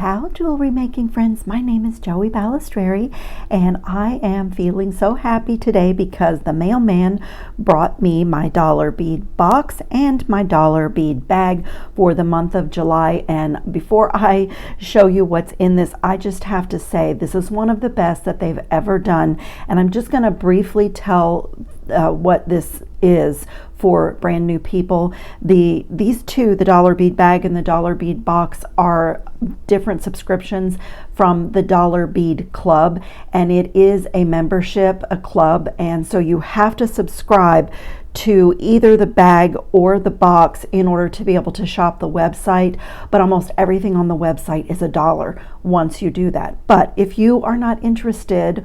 Ciao jewelry making friends, my name is joeebalestrieri and I am feeling so happy today because the mailman brought me my dollar bead box and my dollar bead bag for the month of July. And before I show you what's in this, I just have to say this is one of the best that they've ever done, and I'm just going to briefly tell what this is for brand new people. These two, the dollar bead bag and the dollar bead box, are different subscriptions from the Dollar Bead Club, and it is a membership, a club, and so you have to subscribe to either the bag or the box in order to be able to shop the website. But almost everything on the website is $1 once you do that. But if you are not interested,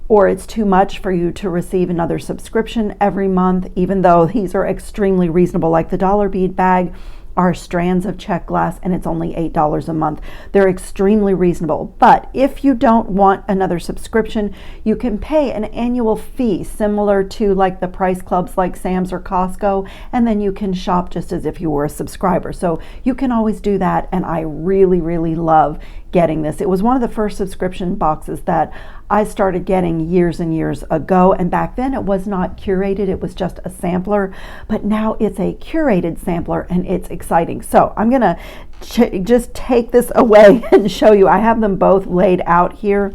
or it's too much for you to receive another subscription every month, even though these are extremely reasonable, like the dollar bead bag are strands of Czech glass and it's only $8 a month. They're extremely reasonable. But if you don't want another subscription, you can pay an annual fee similar to like the price clubs like Sam's or Costco, and then you can shop just as if you were a subscriber. So you can always do that, and I really, really love getting this. It was one of the first subscription boxes that I started getting years and years ago, and back then it was not curated, it was just a sampler, but now it's a curated sampler and it's exciting. So I'm gonna just take this away and show you. I have them both laid out here.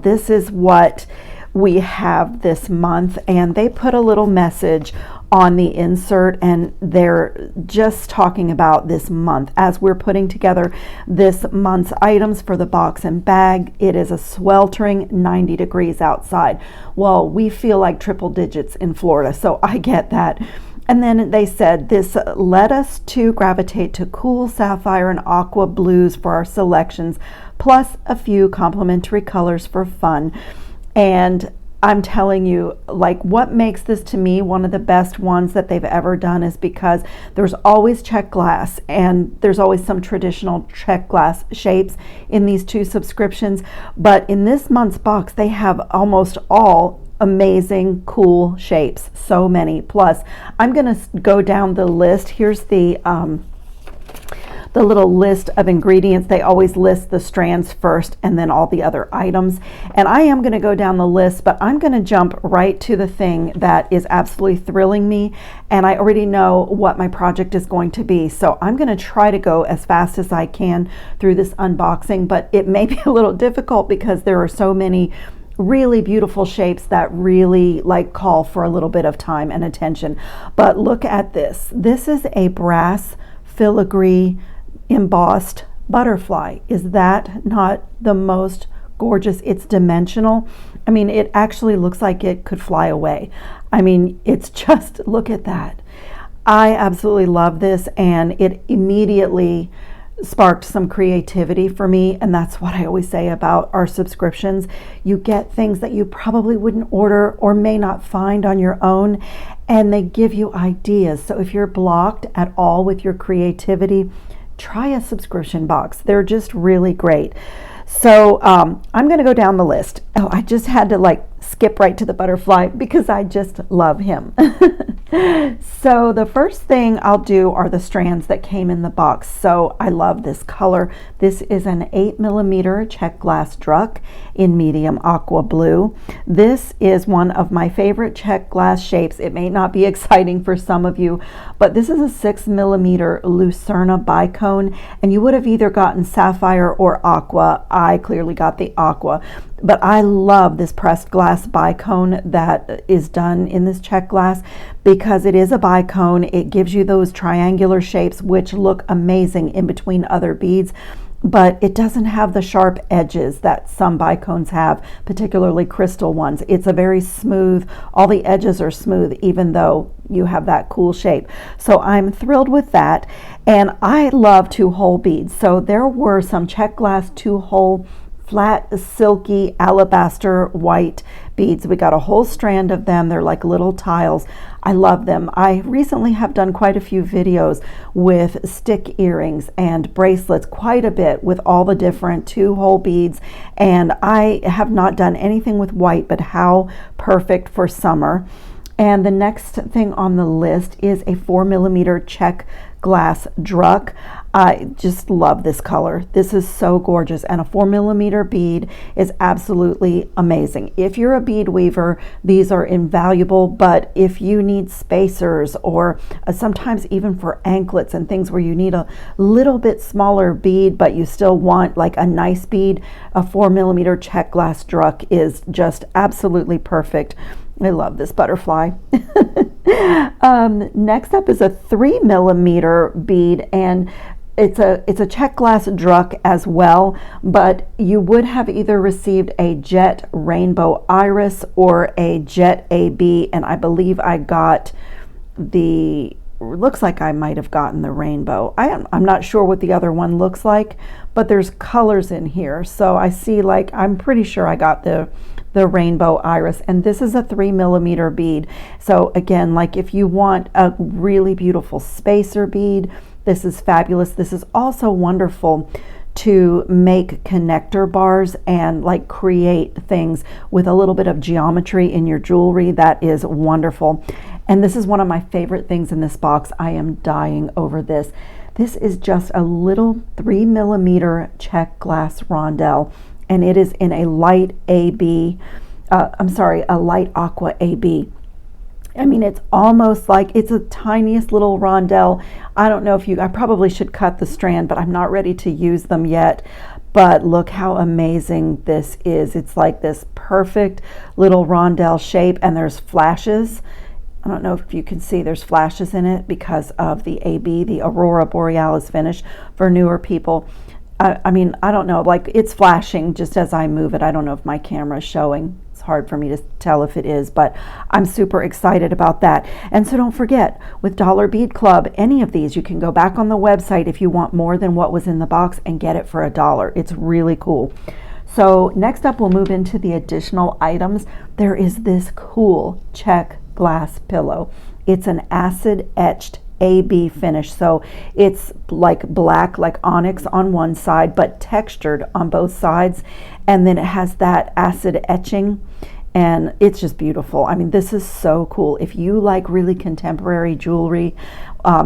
This is what we have this month, and they put a little message on the insert, and they're just talking about this month as we're putting together this month's items for the box and bag. It is a sweltering 90 degrees outside. Well, we feel like triple digits in Florida, so I get that. And then they said this led us to gravitate to cool sapphire and aqua blues for our selections, plus a few complementary colors for fun. And I'm telling you, like, what makes this to me one of the best ones that they've ever done is because there's always Czech glass, and there's always some traditional Czech glass shapes in these two subscriptions. But in this month's box, they have almost all amazing, cool shapes. So many. Plus, I'm going to go down the list. Here's the little list of ingredients. They always list the strands first and then all the other items. And I am going to go down the list, but I'm going to jump right to the thing that is absolutely thrilling me. And I already know what my project is going to be. So I'm going to try to go as fast as I can through this unboxing, but it may be a little difficult because there are so many really beautiful shapes that really like call for a little bit of time and attention. But look at this. This is a brass filigree embossed butterfly. Is that not the most gorgeous? It's dimensional. I mean, it actually looks like it could fly away. I mean, it's just, look at that. I absolutely love this, and it immediately sparked some creativity for me, and that's what I always say about our subscriptions. You get things that you probably wouldn't order or may not find on your own, and they give you ideas. So if you're blocked at all with your creativity, try a subscription box. They're just really great. So I'm going to go down the list. Oh, I just had to like skip right to the butterfly because I just love him. So the first thing I'll do are the strands that came in the box. So I love this color. This is an 8mm Czech glass druck in medium aqua blue. This is one of my favorite Czech glass shapes. It may not be exciting for some of you, but this is a 6mm Lucerna bicone, and you would have either gotten sapphire or aqua. I clearly got the aqua. But I love this pressed glass bicone that is done in this Czech glass because it is a bicone. It gives you those triangular shapes which look amazing in between other beads, but it doesn't have the sharp edges that some bicones have, particularly crystal ones. It's a very smooth, all the edges are smooth even though you have that cool shape. So I'm thrilled with that, and I love 2-hole beads. So there were some Czech glass 2-hole flat, silky, alabaster white beads. We got a whole strand of them. They're like little tiles. I love them. I recently have done quite a few videos with stick earrings and bracelets, quite a bit with all the different 2-hole beads, and I have not done anything with white, but how perfect for summer. And the next thing on the list is a 4mm Czech glass druck. I just love this color. This is so gorgeous, and a 4mm bead is absolutely amazing. If you're a bead weaver, these are invaluable, but if you need spacers or sometimes even for anklets and things where you need a little bit smaller bead but you still want like a nice bead, a 4mm Czech glass druck is just absolutely perfect. I love this butterfly. Next up is a 3mm bead, and it's a Czech glass druck as well, but you would have either received a jet rainbow iris or a jet AB, and I believe I got looks like I might have gotten the rainbow. I'm not sure what the other one looks like, but there's colors in here, so I see, like, I'm pretty sure I got the rainbow iris, and this is a 3mm bead. So again, like if you want a really beautiful spacer bead, this is fabulous. This is also wonderful to make connector bars and like create things with a little bit of geometry in your jewelry. That is wonderful. And this is one of my favorite things in this box. I am dying over this. This is just a little 3mm Czech glass rondelle, and it is in a light AB, a light aqua AB. I mean, it's almost like it's a tiniest little rondelle. I don't know if I probably should cut the strand, but I'm not ready to use them yet. But look how amazing this is. It's like this perfect little rondelle shape, and there's flashes. I don't know if you can see there's flashes in it because of the AB, the Aurora Borealis finish for newer people. I mean, I don't know, like it's flashing just as I move it. I don't know if my camera is showing. It's hard for me to tell if it is, but I'm super excited about that. And so don't forget, with Dollar Bead Club, any of these, you can go back on the website if you want more than what was in the box and get it for $1. It's really cool. So next up, we'll move into the additional items. There is this cool Czech glass pillow. It's an acid etched AB finish, so it's like black, like onyx on one side, but textured on both sides, and then it has that acid etching, and it's just beautiful. I mean, this is so cool. If you like really contemporary jewelry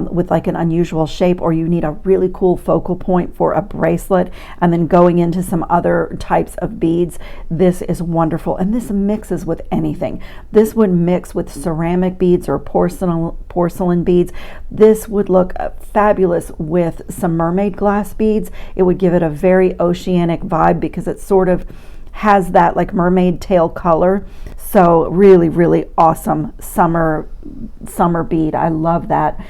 with like an unusual shape, or you need a really cool focal point for a bracelet and then going into some other types of beads, this is wonderful. And this mixes with anything. This would mix with ceramic beads or porcelain beads. This would look fabulous with some mermaid glass beads. It would give it a very oceanic vibe because it sort of has that like mermaid tail color. So really, really awesome summer bead. I love that.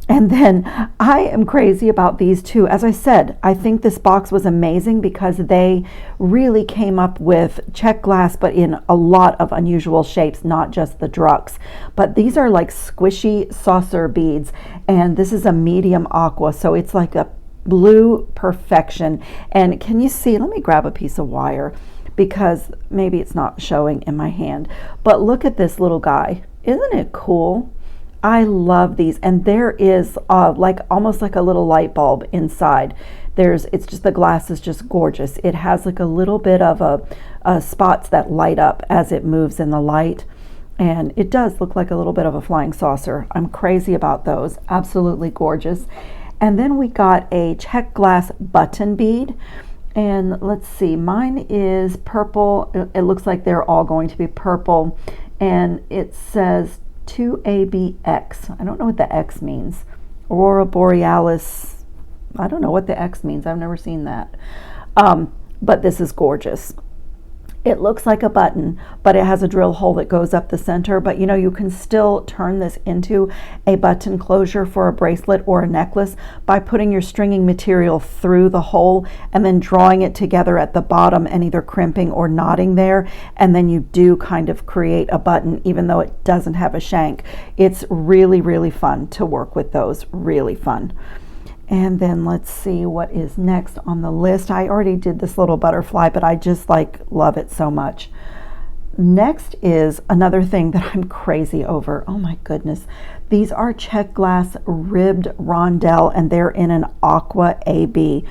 And then I am crazy about these too. As I said, I think this box was amazing because they really came up with Czech glass, but in a lot of unusual shapes, not just the drucks. But these are like squishy saucer beads, and this is a medium aqua, so it's like a blue perfection. And can you see, let me grab a piece of wire because maybe it's not showing in my hand, but look at this little guy. Isn't it cool? I love these, and there is like almost like a little light bulb inside. It's just, the glass is just gorgeous. It has like a little bit of a spots that light up as it moves in the light, and it does look like a little bit of a flying saucer. I'm crazy about those. Absolutely gorgeous. And then we got a Czech glass button bead, and let's see, mine is purple. It looks like they're all going to be purple, and it says 2ABX. I don't know what the X means. Aurora Borealis. I don't know what the X means. I've never seen that. But this is gorgeous. It looks like a button, but it has a drill hole that goes up the center. But you know, you can still turn this into a button closure for a bracelet or a necklace by putting your stringing material through the hole and then drawing it together at the bottom and either crimping or knotting there. And then you do kind of create a button, even though it doesn't have a shank. It's really, really fun to work with those. Really fun. And then let's see what is next on the list. I already did this little butterfly, but I just like love it so much. Next is another thing that I'm crazy over. Oh my goodness. These are Czech glass ribbed rondelle, and they're in an aqua AB.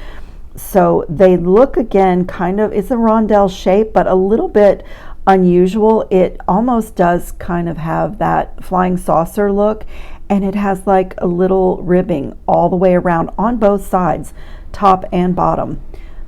So they look, again, kind of, it's a rondelle shape, but a little bit unusual. It almost does kind of have that flying saucer look, and it has like a little ribbing all the way around on both sides, top and bottom.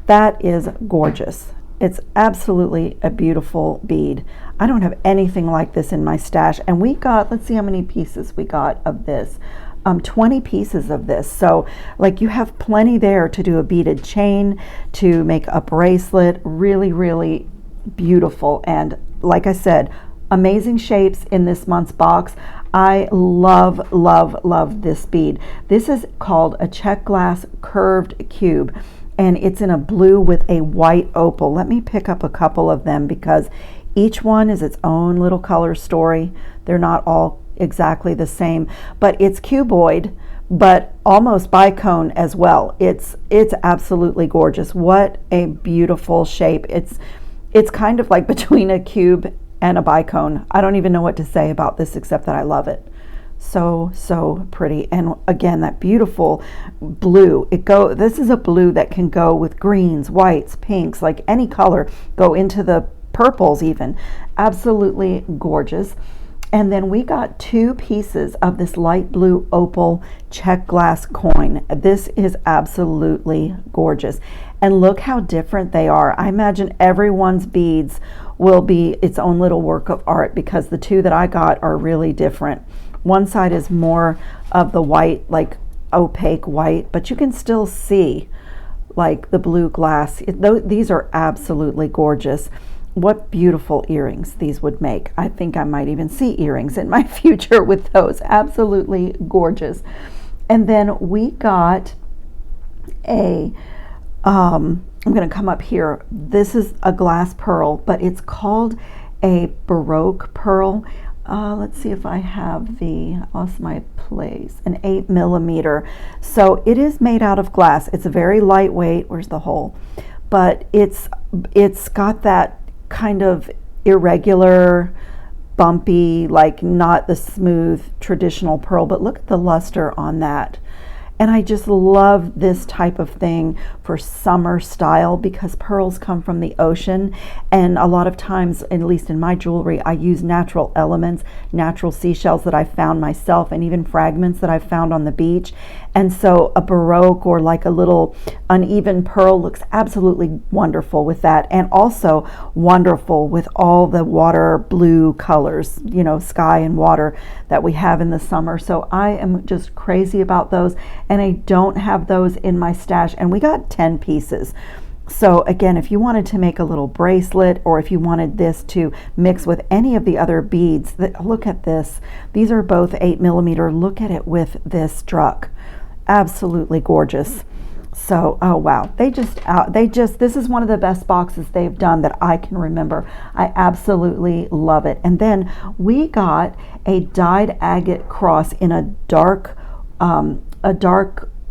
That is gorgeous. It's absolutely a beautiful bead. I don't have anything like this in my stash, and we got, let's see how many pieces we got of this. 20 pieces of this. So like you have plenty there to do a beaded chain, to make a bracelet. Really, really beautiful. And like I said, amazing shapes in this month's box. I love, love, love this bead. This is called a Czech glass curved cube, and it's in a blue with a white opal. Let me pick up a couple of them because each one is its own little color story. They're not all exactly the same, but it's cuboid, but almost bicone as well. It's absolutely gorgeous. What a beautiful shape. It's kind of like between a cube and a bicone. I don't even know what to say about this except that I love it. So pretty. And again, that beautiful blue. This is a blue that can go with greens, whites, pinks, like any color, go into the purples even. Absolutely gorgeous. And then we got 2 pieces of this light blue opal Czech glass coin. This is absolutely gorgeous. And look how different they are. I imagine everyone's beads will be its own little work of art because the 2 that I got are really different. One side is more of the white, like opaque white, but you can still see like the blue glass. These are absolutely gorgeous. What beautiful earrings these would make. I think I might even see earrings in my future with those. Absolutely gorgeous. And then we got a, I'm going to come up here. This is a glass pearl, but it's called a Baroque pearl. Let's see if I have lost my place, an 8mm. So it is made out of glass. It's very lightweight. Where's the hole? But it's got that kind of irregular, bumpy, like not the smooth traditional pearl, but look at the luster on that. And I just love this type of thing for summer style because pearls come from the ocean. And a lot of times, at least in my jewelry, I use natural elements, natural seashells that I found myself, and even fragments that I found on the beach. And so a Baroque or like a little uneven pearl looks absolutely wonderful with that. And also wonderful with all the water blue colors, you know, sky and water that we have in the summer. So I am just crazy about those. And I don't have those in my stash, and we got 10 pieces. So again, if you wanted to make a little bracelet, or if you wanted this to mix with any of the other beads, look at this. These are both 8mm. Look at it with this druck. Absolutely gorgeous. So, oh wow, this is one of the best boxes they've done that I can remember. I absolutely love it. And then we got a dyed agate cross in a dark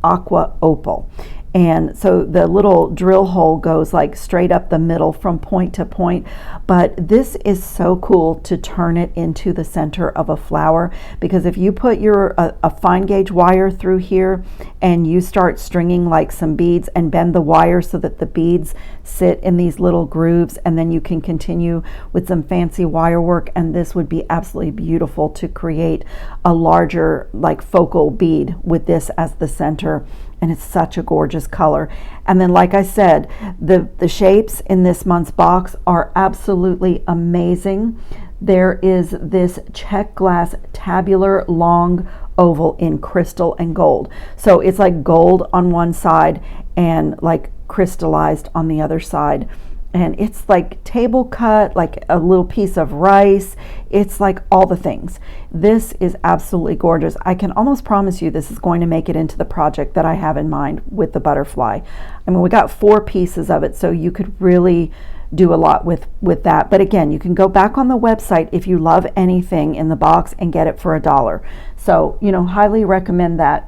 aqua opal. And so the little drill hole goes like straight up the middle from point to point. But this is so cool to turn it into the center of a flower, because if you put a fine gauge wire through here and you start stringing like some beads and bend the wire so that the beads sit in these little grooves, and then you can continue with some fancy wire work, and this would be absolutely beautiful to create a larger like focal bead with this as the center. And it's such a gorgeous color. And then, like I said, the shapes in this month's box are absolutely amazing. There is this Czech glass tabular long oval in crystal and gold. So it's like gold on one side and like crystallized on the other side. And it's like table cut, like a little piece of rice. It's like all the things. This is absolutely gorgeous. I can almost promise you this is going to make it into the project that I have in mind with the butterfly. I mean, we got 4 pieces of it, so you could really do a lot with that. But again, you can go back on the website if you love anything in the box and get it for $1. So, you know, highly recommend that.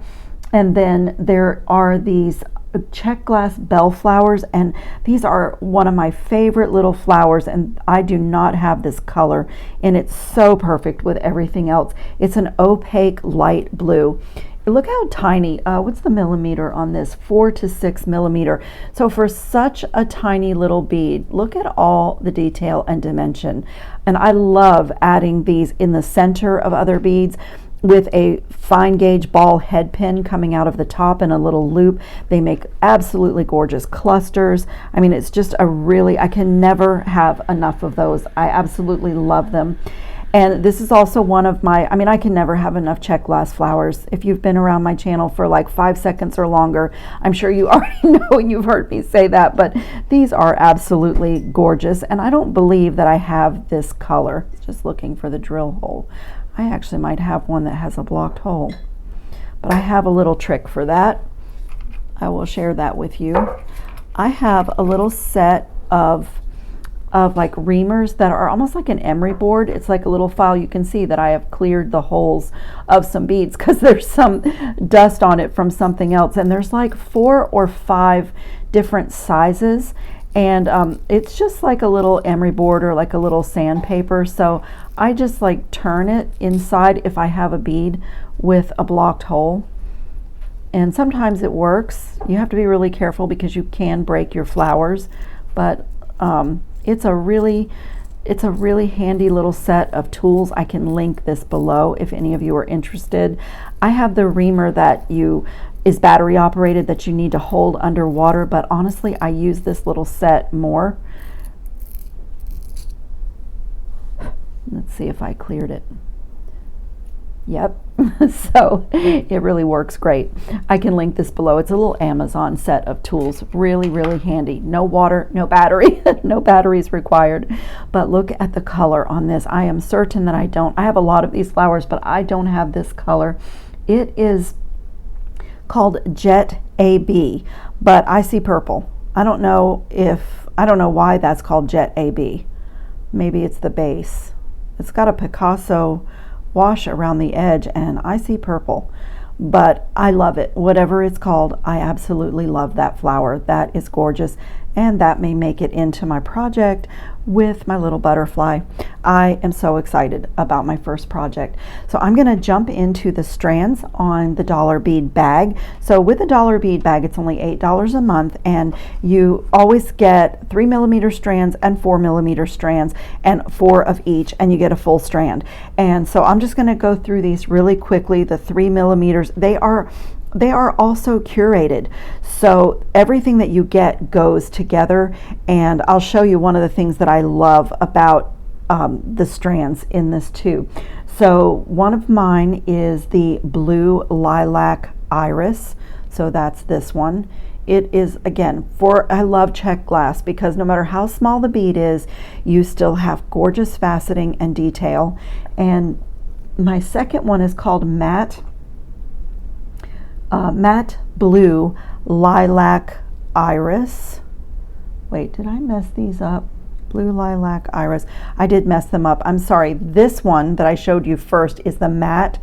And then there are these Czech glass bell flowers, and these are one of my favorite little flowers, and I do not have this color, and it's so perfect with everything else. It's an opaque light blue. Look how tiny, what's the millimeter on this? 4 to 6 millimeter. So for such a tiny little bead, look at all the detail and dimension. And I love adding these in the center of other beads. with a fine gauge ball head pin coming out of the top and a little loop. They make absolutely gorgeous clusters. I mean, it's just a really, I can never have enough of those. I absolutely love them. And this is also one of my, I mean, I can never have enough Czech glass flowers. If you've been around my channel for like 5 seconds or longer, I'm sure you already know and you've heard me say that, but these are absolutely gorgeous. And I don't believe that I have this color. Just looking for the drill hole. I actually might have one that has a blocked hole, but I have a little trick for that. I will share that with you. I have a little set of like reamers that are almost like an emery board. It's like a little file. You can see that I have cleared the holes of some beads because there's some dust on it from something else, and there's like 4 or 5 different sizes, and it's just like a little emery board or like a little sandpaper. So I just like turn it inside if I have a bead with a blocked hole, and sometimes it works. You have to be really careful because you can break your flowers, but it's a really handy little set of tools. I can link this below if any of you are interested. I have the reamer that is battery operated that you need to hold underwater, but honestly I use this little set more. Let's see if I cleared it. Yep. So it really works great. I can link this below. It's a little Amazon set of tools. Really, really handy. No water, no battery, no batteries required. But look at the color on this. I am certain that I have a lot of these flowers, but I don't have this color. It is called Jet AB, but I see purple. I don't know why that's called Jet AB. Maybe it's the base. It's got a Picasso wash around the edge and I see purple, but I love it. Whatever it's called, I absolutely love that flower. That is gorgeous, and that may make it into my project with my little butterfly. I am so excited about my first project. So I'm going to jump into the strands on the dollar bead bag. So with a dollar bead bag, it's only $8 a month, and you always get 3mm strands and 4mm strands, and 4 of each, and you get a full strand. And so I'm just going to go through these really quickly. The 3mm, they are also curated, so everything that you get goes together, and I'll show you one of the things that I love about the strands in this too. So one of mine is the blue lilac iris, so that's this one. It is, again, I love Czech glass because no matter how small the bead is, you still have gorgeous faceting and detail. And my second one is called matte blue lilac iris. Wait, did I mess these up? Blue lilac iris. I did mess them up. I'm sorry. This one that I showed you first is the matte,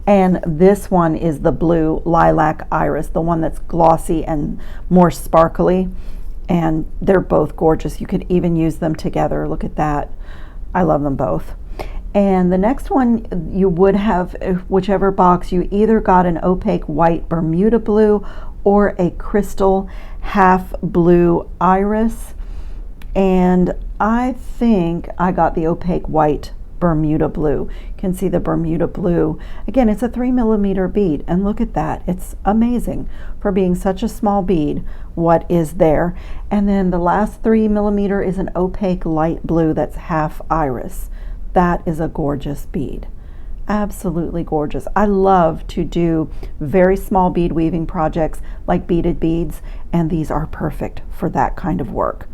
and this one is the blue lilac iris, the one that's glossy and more sparkly, and they're both gorgeous. You could even use them together. Look at that. I love them both. And the next one, you would have, whichever box, you either got an opaque white Bermuda blue or a crystal half blue iris. And I think I got the opaque white Bermuda blue. You can see the Bermuda blue. Again, it's a 3mm bead, and look at that. It's amazing for being such a small bead, what is there. And then the last 3mm is an opaque light blue that's half iris. That is a gorgeous bead. Absolutely gorgeous. I love to do very small bead weaving projects like beaded beads, and these are perfect for that kind of work.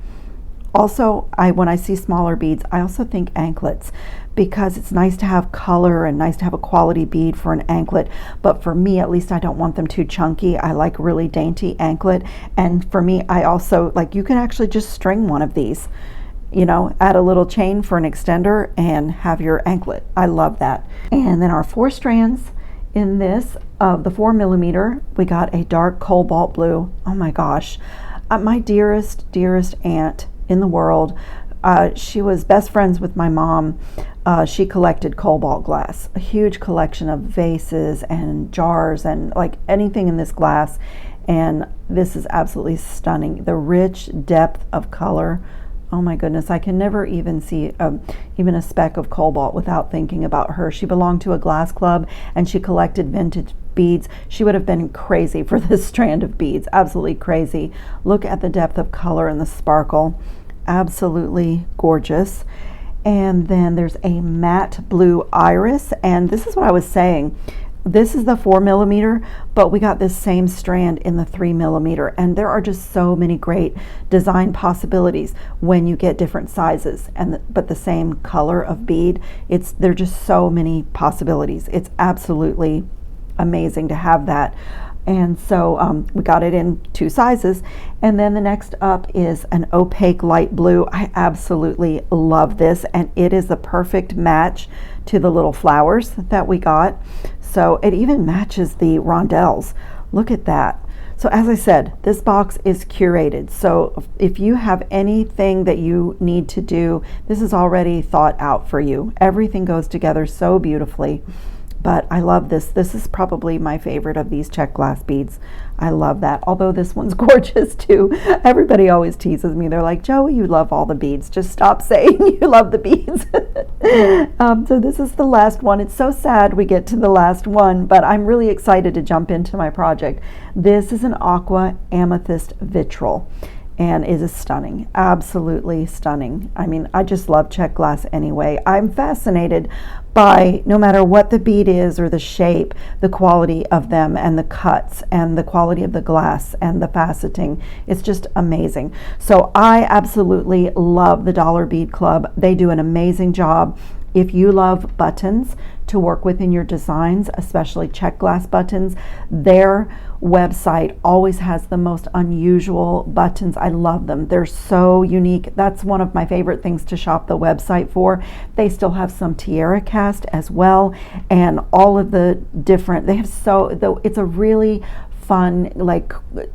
Also, when I see smaller beads, I also think anklets, because it's nice to have color and nice to have a quality bead for an anklet. But for me, at least, I don't want them too chunky. I like really dainty anklet. And for me, I also like, you can actually just string one of these, you know, add a little chain for an extender and have your anklet. I love that. And then our 4 strands in this of the 4mm, we got a dark cobalt blue. Oh my gosh, my dearest aunt in the world. She was best friends with my mom. She collected cobalt glass, a huge collection of vases and jars and like anything in this glass. And this is absolutely stunning. The rich depth of color. Oh my goodness, I can never even see even a speck of cobalt without thinking about her. She belonged to a glass club and she collected vintage beads. She would have been crazy for this strand of beads, absolutely crazy. Look at the depth of color and the sparkle, absolutely gorgeous. And then there's a matte blue iris, and this is what I was saying. This is the 4mm, but we got this same strand in the 3mm, and there are just so many great design possibilities when you get different sizes but the same color of bead. There are just so many possibilities. It's absolutely amazing to have that. And so we got it in 2 sizes. And then the next up is an opaque light blue. I absolutely love this, and it is the perfect match to the little flowers that we got. So it even matches the rondelles. Look at that. So as I said, this box is curated. So if you have anything that you need to do, this is already thought out for you. Everything goes together so beautifully. But I love this. This is probably my favorite of these Czech glass beads. I love that. Although this one's gorgeous too. Everybody always teases me. They're like, Joey, you love all the beads. Just stop saying you love the beads. So this is the last one. It's so sad we get to the last one, but I'm really excited to jump into my project. This is an aqua amethyst vitrol, and it is stunning, absolutely stunning. I mean, I just love Czech glass anyway. I'm fascinated by, no matter what the bead is or the shape, the quality of them and the cuts and the quality of the glass and the faceting. It's just amazing. So I absolutely love the Dollar Bead Club. They do an amazing job. If you love buttons to work with in your designs, especially Czech glass buttons, their website always has the most unusual buttons. I love them. They're so unique. That's one of my favorite things to shop the website for. They still have some tiara cast as well, and all of the different, they have it's a really fun, like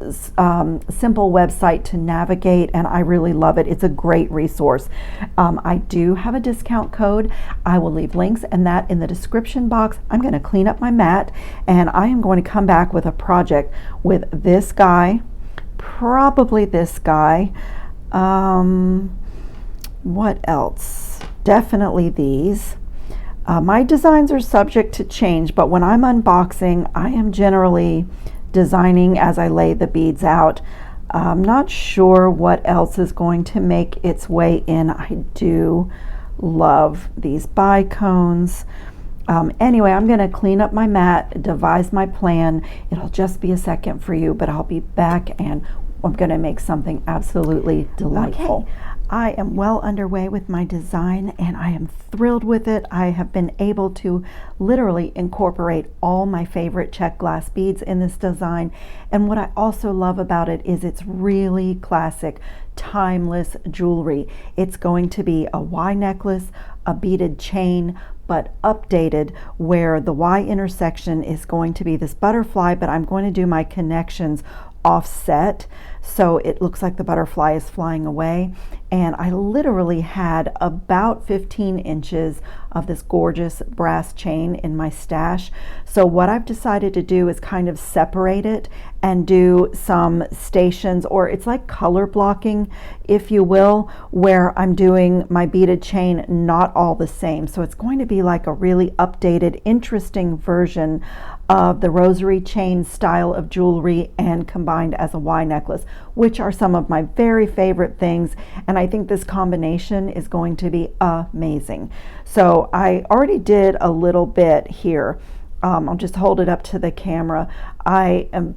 simple website to navigate, and I really love it. It's a great resource. I do have a discount code. I will leave links and that in the description box. I'm going to clean up my mat, and I am going to come back with a project with this guy, probably this guy. What else? Definitely these. My designs are subject to change, but when I'm unboxing, I am generally designing as I lay the beads out. I'm not sure what else is going to make its way in. I do love these bicones. Anyway, I'm going to clean up my mat, devise my plan. It'll just be a second for you, but I'll be back and I'm going to make something absolutely delightful. Okay. I am well underway with my design, and I am thrilled with it. I have been able to literally incorporate all my favorite Czech glass beads in this design. And what I also love about it is it's really classic, timeless jewelry. It's going to be a Y necklace, a beaded chain, but updated, where the Y intersection is going to be this butterfly, but I'm going to do my connections offset so it looks like the butterfly is flying away. And I literally had about 15 inches of this gorgeous brass chain in my stash. So what I've decided to do is kind of separate it and do some stations, or it's like color blocking, if you will, where I'm doing my beaded chain not all the same. So it's going to be like a really updated, interesting version of the rosary chain style of jewelry and combined as a Y necklace, which are some of my very favorite things. And I think this combination is going to be amazing. So I already did a little bit here. I'll just hold it up to the camera. I am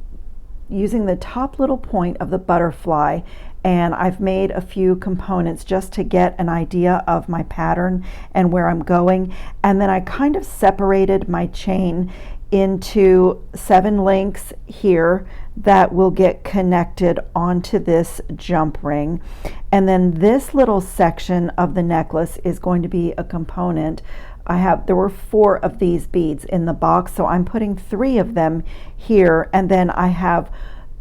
using the top little point of the butterfly, and I've made a few components just to get an idea of my pattern and where I'm going. And then I kind of separated my chain into 7 links here that will get connected onto this jump ring. And then this little section of the necklace is going to be a component. There were 4 of these beads in the box, so I'm putting 3 of them here, and then I have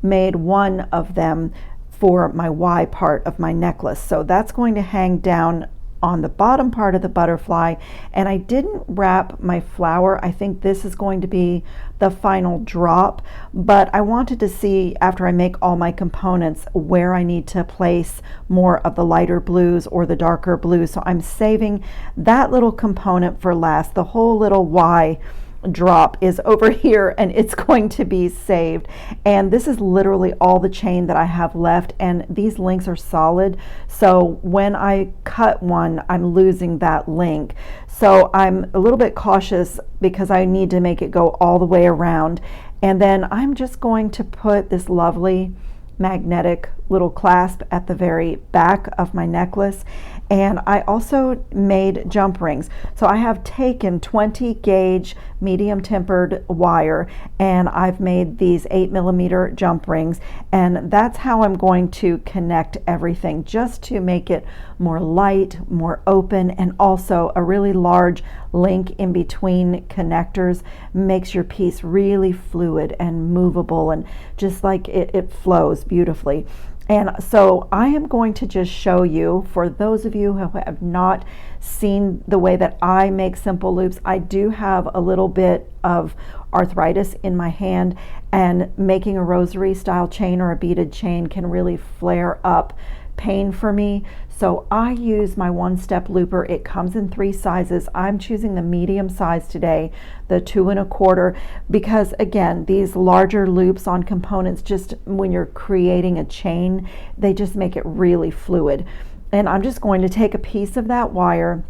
made 1 of them for my Y part of my necklace. So that's going to hang down on the bottom part of the butterfly, and I didn't wrap my flower. I think this is going to be the final drop, but I wanted to see after I make all my components where I need to place more of the lighter blues or the darker blues. So I'm saving that little component for last. The whole little Y drop is over here and it's going to be saved, and this is literally all the chain that I have left, and these links are solid, so when I cut one I'm losing that link, so I'm a little bit cautious because I need to make it go all the way around. And then I'm just going to put this lovely magnetic little clasp at the very back of my necklace, and I also made jump rings. So I have taken 20 gauge medium tempered wire and I've made these 8mm jump rings, and that's how I'm going to connect everything, just to make it more light, more open, and also a really large link in between connectors makes your piece really fluid and movable, and just like it flows beautifully. And so I am going to just show you, for those of you who have not seen the way that I make simple loops, I do have a little bit of arthritis in my hand, and making a rosary style chain or a beaded chain can really flare up pain for me. So I use my one-step looper. It comes in 3 sizes. I'm choosing the medium size today, the 2 1/4, because again, these larger loops on components, just when you're creating a chain, they just make it really fluid. And I'm just going to take a piece of that wire,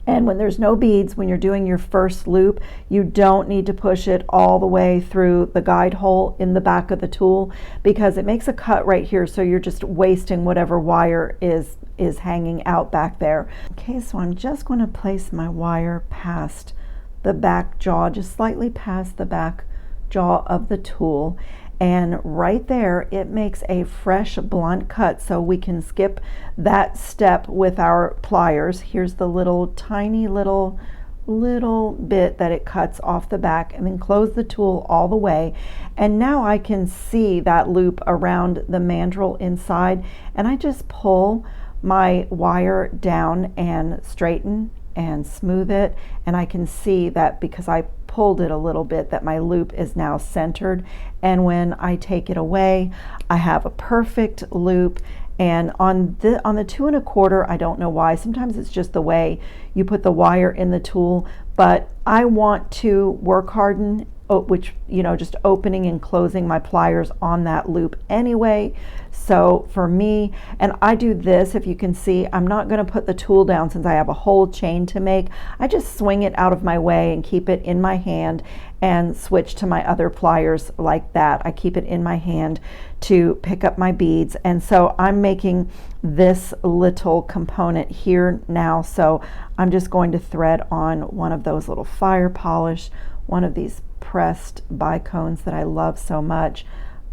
and when there's no beads, when you're doing your first loop, you don't need to push it all the way through the guide hole in the back of the tool, because it makes a cut right here, so you're just wasting whatever wire is hanging out back there. Okay, so I'm just going to place my wire past the back jaw, just slightly past the back jaw of the tool, and right there it makes a fresh blunt cut, so we can skip that step with our pliers. Here's the little tiny little bit that it cuts off the back, and then close the tool all the way, and now I can see that loop around the mandrel inside, and I just pull my wire down and straighten and smooth it, and I can see that because I pulled it a little bit that my loop is now centered, and when I take it away I have a perfect loop. And on the 2 1/4, I don't know why, sometimes it's just the way you put the wire in the tool, but I want to work harden, which, you know, just opening and closing my pliers on that loop anyway. So for me, and I do this, if you can see, I'm not going to put the tool down since I have a whole chain to make. I just swing it out of my way and keep it in my hand and switch to my other pliers like that. I keep it in my hand to pick up my beads, and so I'm making this little component here now. So I'm just going to thread on one of those little fire polish, one of these pressed bicones that I love so much,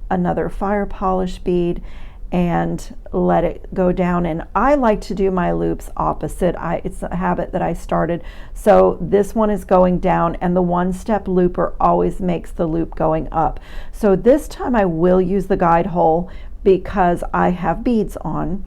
another fire polish bead, and let it go down. And I like to do my loops opposite. It's a habit that I started. So this one is going down, and the one-step looper always makes the loop going up. So this time I will use the guide hole because I have beads on,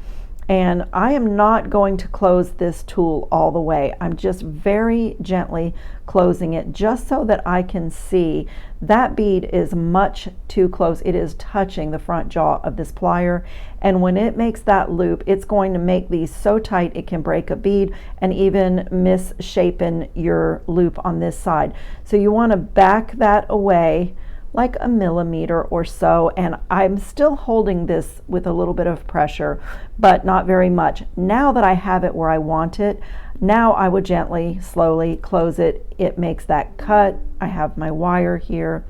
and I am not going to close this tool all the way. I'm just very gently closing it just so that I can see that bead is much too close. It is touching the front jaw of this plier, and when it makes that loop, it's going to make these so tight it can break a bead and even misshapen your loop on this side. So you want to back that away like a millimeter or so, and I'm still holding this with a little bit of pressure, but not very much. Now that I have it where I want it, now I would gently, slowly close it. It makes that cut. I have my wire here.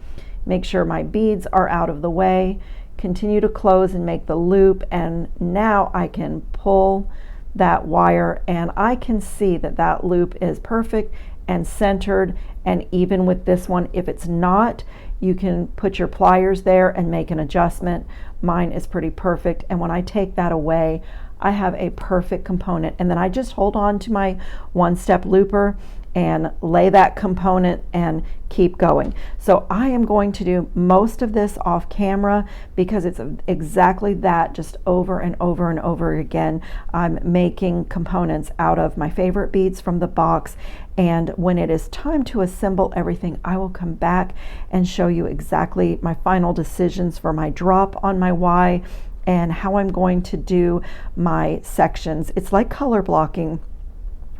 Make sure my beads are out of the way. Continue to close and make the loop, and now I can pull that wire, and I can see that that loop is perfect and centered. And even with this one, if it's not, you can put your pliers there and make an adjustment. Mine is pretty perfect, and when I take that away, I have a perfect component. And then I just hold on to my one-step looper and lay that component and keep going. So I am going to do most of this off camera because it's exactly that, just over and over and over again. I'm making components out of my favorite beads from the box, and when it is time to assemble everything, I will come back and show you exactly my final decisions for my drop on my Y and how I'm going to do my sections. It's like color blocking,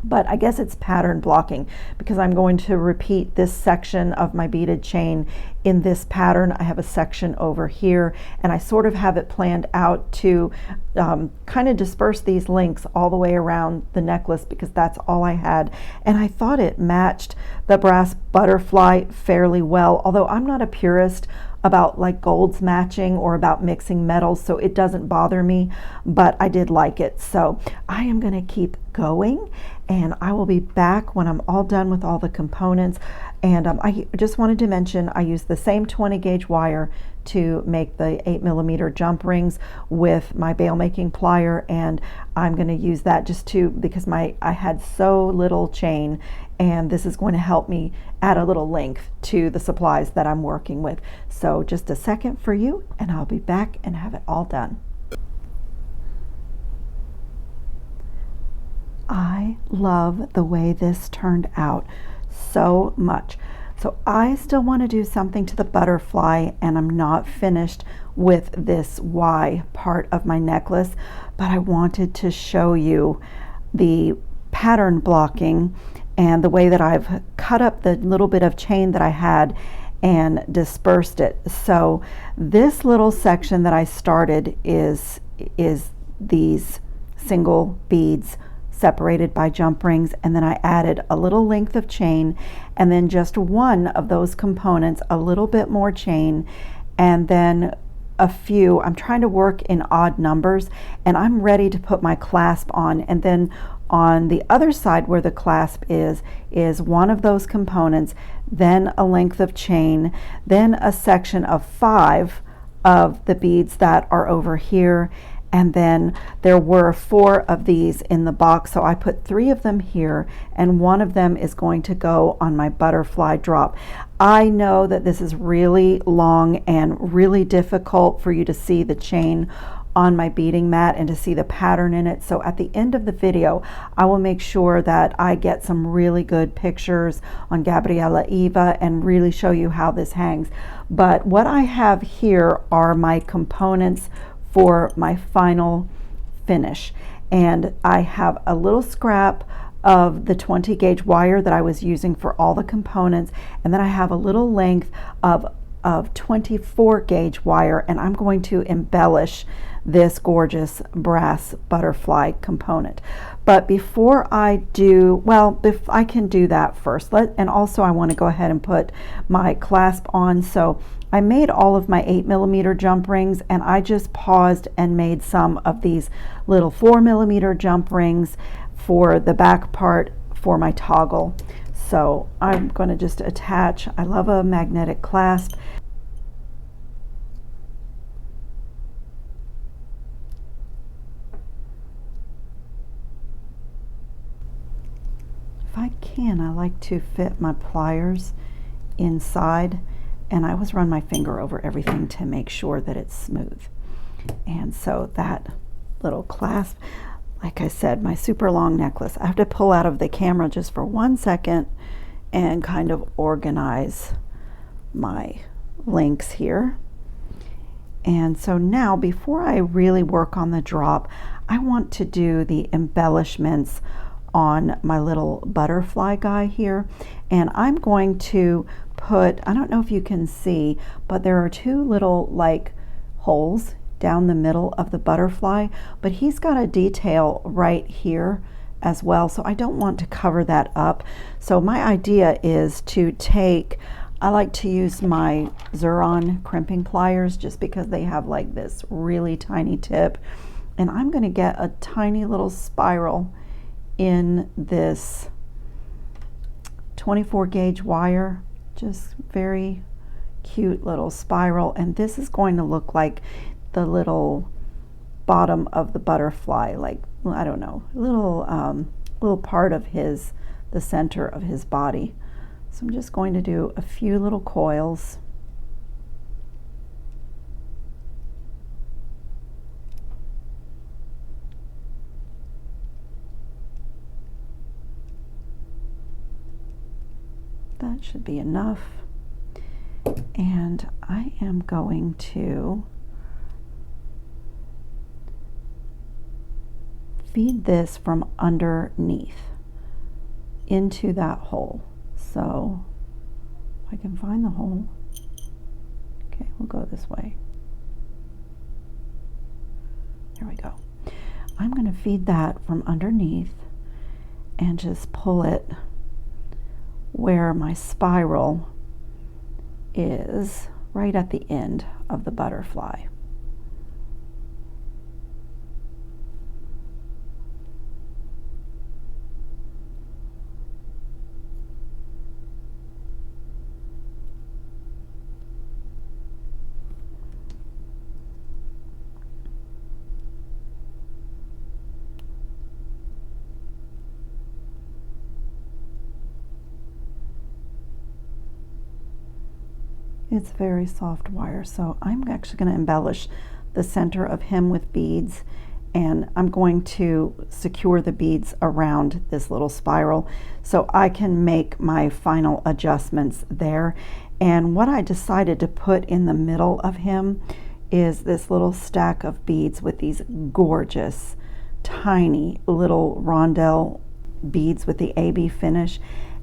but I guess it's pattern blocking because I'm going to repeat this section of my beaded chain in this pattern. I have a section over here, and I sort of have it planned out to kind of disperse these links all the way around the necklace because that's all I had. And I thought it matched the brass butterfly fairly well, although I'm not a purist about like golds matching or about mixing metals, so it doesn't bother me, but I did like it. So I am going to keep going, and I will be back when I'm all done with all the components. And I just wanted to mention I used the same 20 gauge wire to make the 8mm jump rings with my bail making plier, and I'm going to use that just because I had so little chain, and this is going to help me add a little length to the supplies that I'm working with. So just a second for you, and I'll be back and have it all done. I love the way this turned out so much. So I still want to do something to the butterfly, and I'm not finished with this Y part of my necklace, but I wanted to show you the pattern blocking and the way that I've cut up the little bit of chain that I had and dispersed it. So this little section that I started is these single beads separated by jump rings, and then I added a little length of chain, and then just one of those components, a little bit more chain, and then a few. I'm trying to work in odd numbers, and I'm ready to put my clasp on. And then on the other side where the clasp is one of those components, then a length of chain, then a section of 5 of the beads that are over here. And then there were 4 of these in the box, so I put 3 of them here, and 1 of them is going to go on my butterfly drop. I know that this is really long and really difficult for you to see the chain on my beading mat and to see the pattern in it. So at the end of the video, I will make sure that I get some really good pictures on Gabriella Eva and really show you how this hangs. But what I have here are my components for my final finish, and I have a little scrap of the 20 gauge wire that I was using for all the components, and then I have a little length of 24 gauge wire, and I'm going to embellish this gorgeous brass butterfly component. But before I do, well, if I can do that first, and also I want to go ahead and put my clasp on. So I made all of my 8mm jump rings, and I just paused and made some of these little 4mm jump rings for the back part for my toggle. So I'm going to just attach. I love a magnetic clasp. If I can, I like to fit my pliers inside, and I always run my finger over everything to make sure that it's smooth. And so that little clasp, like I said, my super long necklace, I have to pull out of the camera just for 1 second and kind of organize my links here. And so now, before I really work on the drop, I want to do the embellishments on my little butterfly guy here. And I'm going to put, I don't know if you can see, but there are 2 little like holes down the middle of the butterfly, but he's got a detail right here as well, so I don't want to cover that up. So my idea is to take, I like to use my Xuron crimping pliers just because they have like this really tiny tip, and I'm going to get a tiny little spiral in this 24 gauge wire, just very cute little spiral, and this is going to look like the little bottom of the butterfly, like, I don't know, little part of his the center of his body. So I'm just going to do a few little coils. That should be enough. And I am going to feed this from underneath into that hole. So if I can find the hole, okay, we'll go this way. There we go. I'm going to feed that from underneath and just pull it where my spiral is, right at the end of the butterfly. It's very soft wire, so I'm actually going to embellish the center of him with beads, and I'm going to secure the beads around this little spiral so I can make my final adjustments there. And what I decided to put in the middle of him is this little stack of beads with these gorgeous tiny little rondelle beads with the AB finish,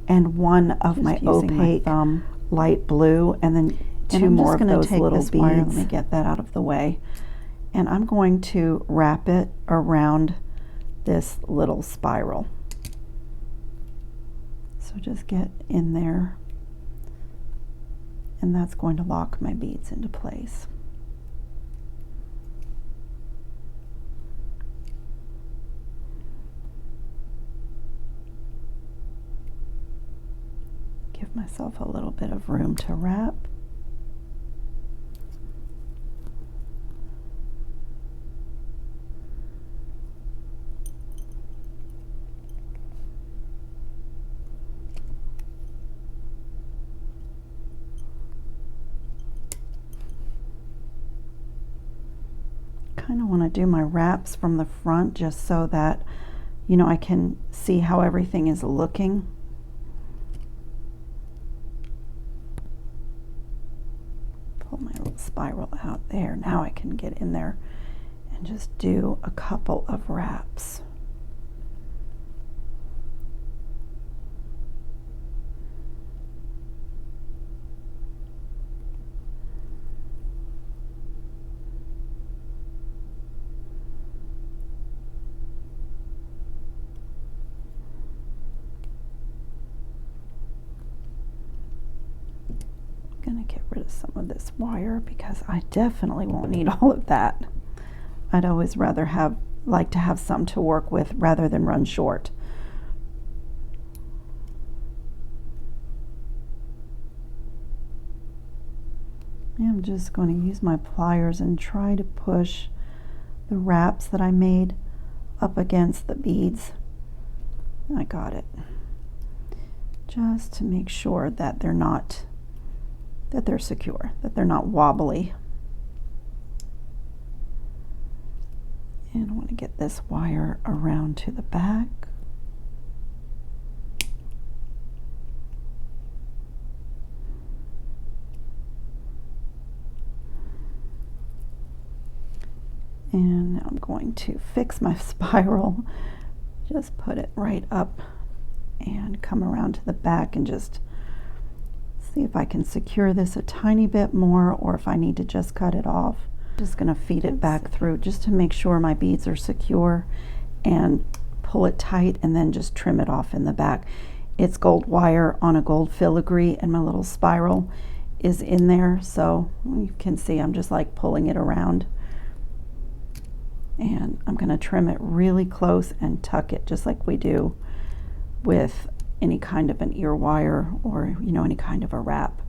and one of my opaque light blue, and then two more of those little beads. Let me get that out of the way. And I'm going to wrap it around this little spiral. So just get in there, and that's going to lock my beads into place. Give myself a little bit of room to wrap. Kind of want to do my wraps from the front just so that, you know, I can see how everything is looking. Pull my little spiral out there. Now I can get in there and just do a couple of wraps. Gonna get rid of some of this wire because I definitely won't need all of that. I'd always rather like to have some to work with rather than run short. I'm just going to use my pliers and try to push the wraps that I made up against the beads. I got it. Just to make sure that they're secure, that they're not wobbly. And I want to get this wire around to the back. And now I'm going to fix my spiral. Just put it right up and come around to the back and just see if I can secure this a tiny bit more, or if I need to just cut it off. Just going to feed it back through just to make sure my beads are secure, and pull it tight and then just trim it off in the back. It's gold wire on a gold filigree, and my little spiral is in there, so you can see I'm just like pulling it around. And I'm going to trim it really close and tuck it just like we do with any kind of an ear wire, or any kind of a wrap.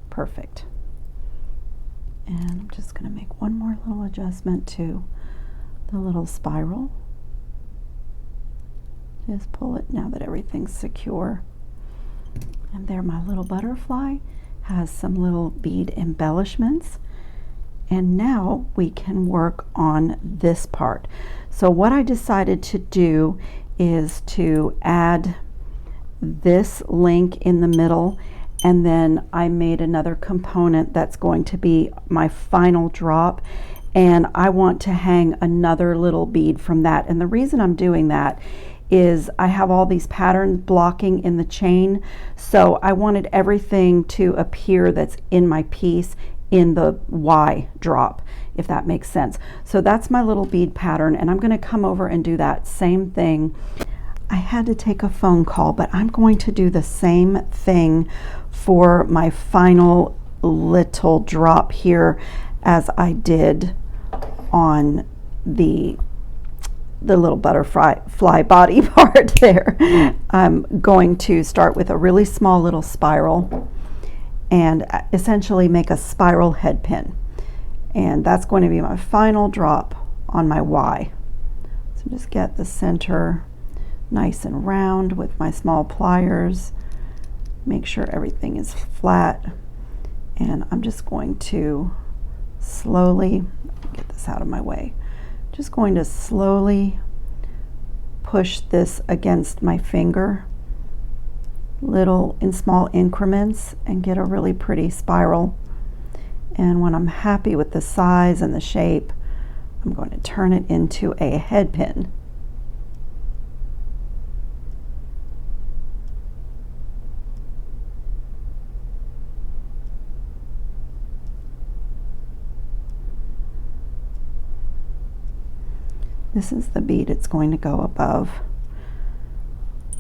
Perfect. And I'm just going to make one more little adjustment to the little spiral. Just pull it now that everything's secure. And there my little butterfly has some little bead embellishments. And now we can work on this part. So what I decided to do is to add this link in the middle, and then I made another component that's going to be my final drop, and I want to hang another little bead from that. And the reason I'm doing that is I have all these patterns blocking in the chain, so I wanted everything to appear that's in my piece in the Y drop, if that makes sense. So that's my little bead pattern, and I'm going to come over and do that same thing. I had to take a phone call, but I'm going to do the same thing for my final little drop here as I did on the little butterfly body part there. I'm going to start with a really small little spiral and essentially make a spiral head pin. And that's going to be my final drop on my Y. So just get the center nice and round with my small pliers. Make sure everything is flat. And I'm just going to slowly, get this out of my way, just going to slowly push this against my finger, little in small increments, and get a really pretty spiral. And when I'm happy with the size and the shape, I'm going to turn it into a head pin. This is the bead it's going to go above.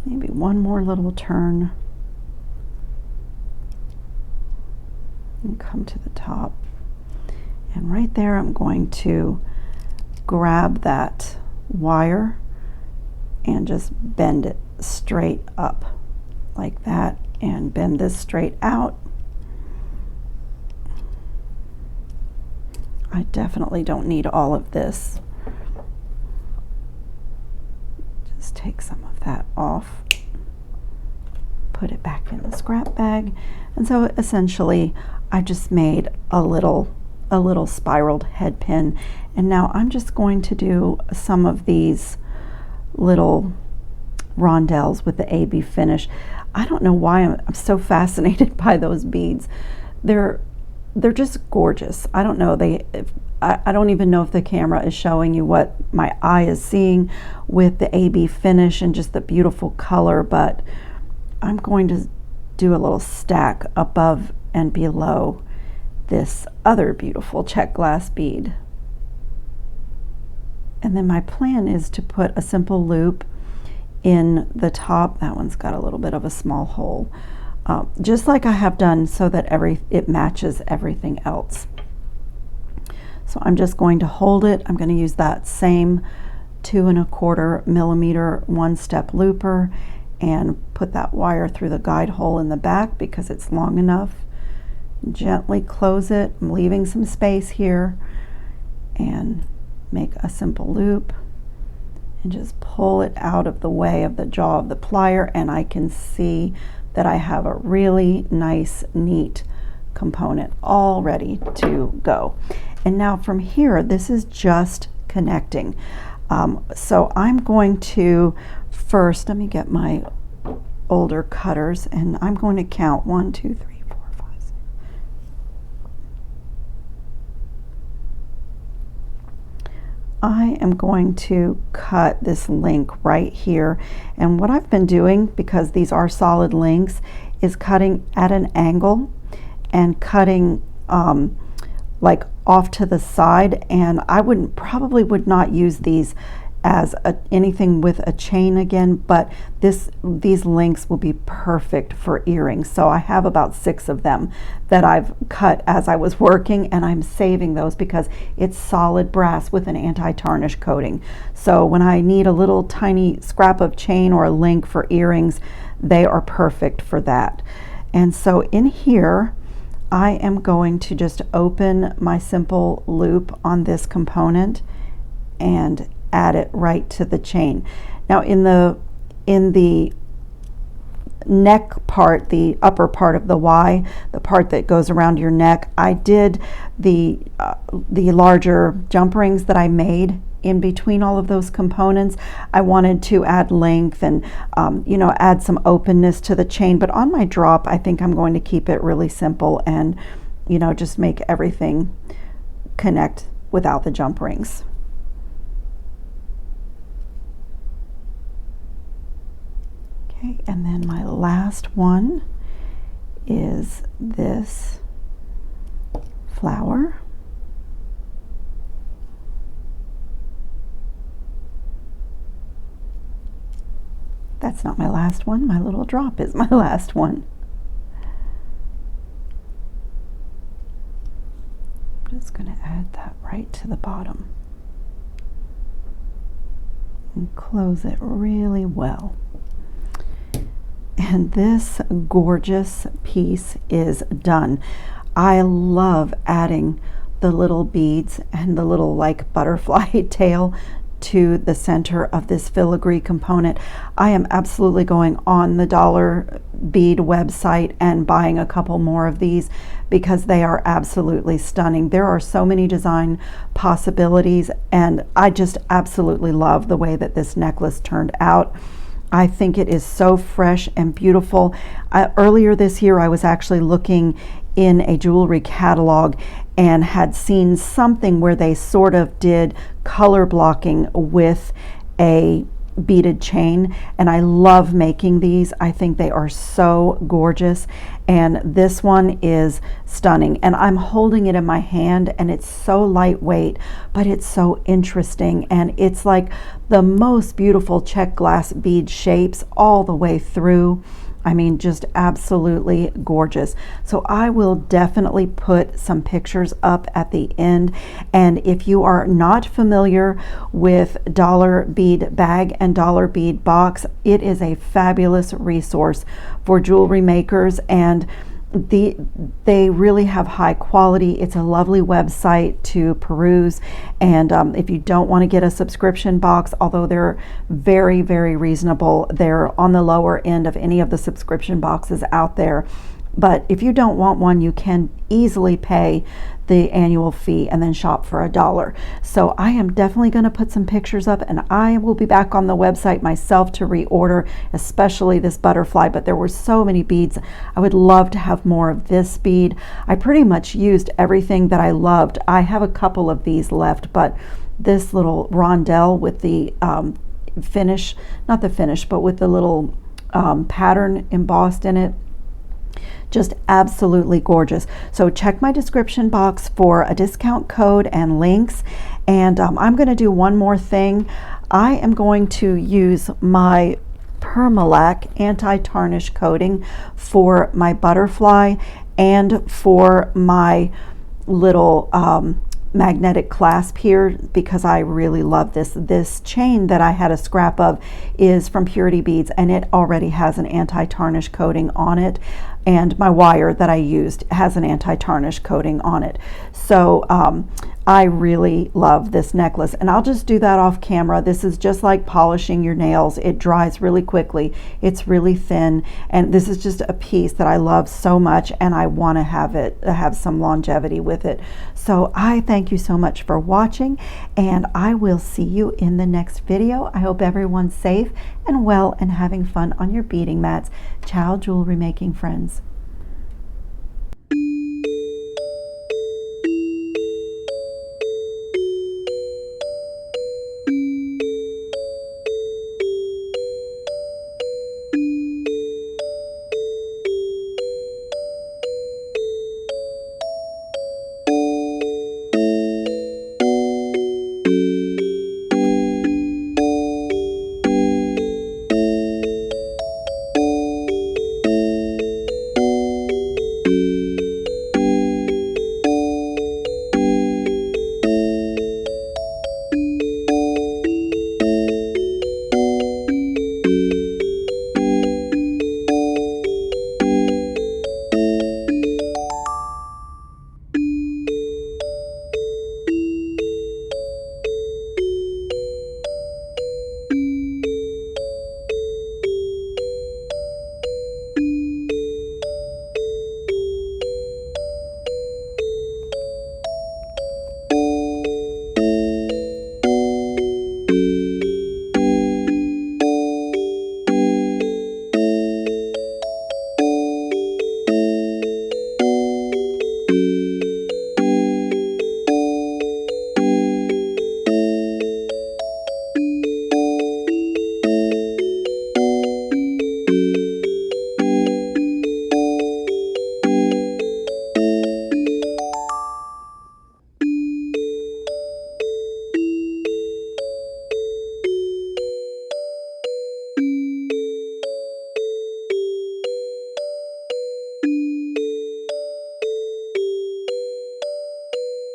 Maybe one more little turn and come to the top. And right there I'm going to grab that wire and just bend it straight up like that, and bend this straight out. I definitely don't need all of this. Take some of that off, put it back in the scrap bag. And so essentially I just made a little spiraled head pin, and now I'm just going to do some of these little rondelles with the AB finish. I don't know why I'm so fascinated by those beads. They're just gorgeous. I don't know, I don't even know if the camera is showing you what my eye is seeing with the AB finish and just the beautiful color, but I'm going to do a little stack above and below this other beautiful Czech glass bead. And then my plan is to put a simple loop in the top. That one's got a little bit of a small hole, just like I have done, so that it matches everything else. So I'm just going to hold it. I'm going to use that same 2 1/4 millimeter one-step looper and put that wire through the guide hole in the back because it's long enough. Gently close it. I'm leaving some space here, and make a simple loop and just pull it out of the way of the jaw of the plier, and I can see that I have a really nice, neat component all ready to go. And now from here, this is just connecting. So I'm going to first, let me get my older cutters, and I'm going to count 1, 2, 3, 4, 5, 6. I am going to cut this link right here. And what I've been doing, because these are solid links, is cutting at an angle and cutting like off to the side. And I probably would not use these as anything with a chain again, but these links will be perfect for earrings. So I have about 6 of them that I've cut as I was working, and I'm saving those because it's solid brass with an anti-tarnish coating. So when I need a little tiny scrap of chain or a link for earrings, they are perfect for that. And so in here, I am going to just open my simple loop on this component and add it right to the chain. Now in the neck part, the upper part of the Y, the part that goes around your neck, I did the larger jump rings that I made in between all of those components. I wanted to add length and you know, add some openness to the chain, but on my drop I think I'm going to keep it really simple and, you know, just make everything connect without the jump rings. Okay, and then my last one is this flower. That's not my last one. My little drop is my last one. I'm just going to add that right to the bottom and close it really well. And this gorgeous piece is done. I love adding the little beads and the little like butterfly tail to the center of this filigree component. I am absolutely going on the Dollar Bead website and buying a couple more of these because they are absolutely stunning. There are so many design possibilities, and I just absolutely love the way that this necklace turned out. I think it is so fresh and beautiful. Earlier this year, I was actually looking in a jewelry catalog and had seen something where they sort of did color blocking with a beaded chain, and I love making these. I think they are so gorgeous, and this one is stunning, and I'm holding it in my hand and it's so lightweight, but it's so interesting, and it's like the most beautiful Czech glass bead shapes all the way through. I mean, just absolutely gorgeous. So I will definitely put some pictures up at the end. And if you are not familiar with Dollar Bead Bag and Dollar Bead Box, it is a fabulous resource for jewelry makers, and they really have high quality. It's a lovely website to peruse, and if you don't want to get a subscription box, although they're very, very reasonable, they're on the lower end of any of the subscription boxes out there. But if you don't want one, you can easily pay the annual fee and then shop for $1. So I am definitely going to put some pictures up, and I will be back on the website myself to reorder, especially this butterfly. But there were so many beads. I would love to have more of this bead. I pretty much used everything that I loved. I have a couple of these left, but this little rondelle with the finish, not the finish, but with the little pattern embossed in it, just absolutely gorgeous. So check my description box for a discount code and links. And I'm going to do one more thing. I am going to use my Permalac anti-tarnish coating for my butterfly and for my little magnetic clasp here, because I really love this. This chain that I had a scrap of is from Purity Beads, and it already has an anti-tarnish coating on it, and my wire that I used has an anti-tarnish coating on it. So I really love this necklace, and I'll just do that off camera. This is just like polishing your nails. It dries really quickly. It's really thin, and this is just a piece that I love so much, and I want to have some longevity with it. So I thank you so much for watching, and I will see you in the next video. I hope everyone's safe and well and having fun on your beading mats. Ciao, jewelry making friends.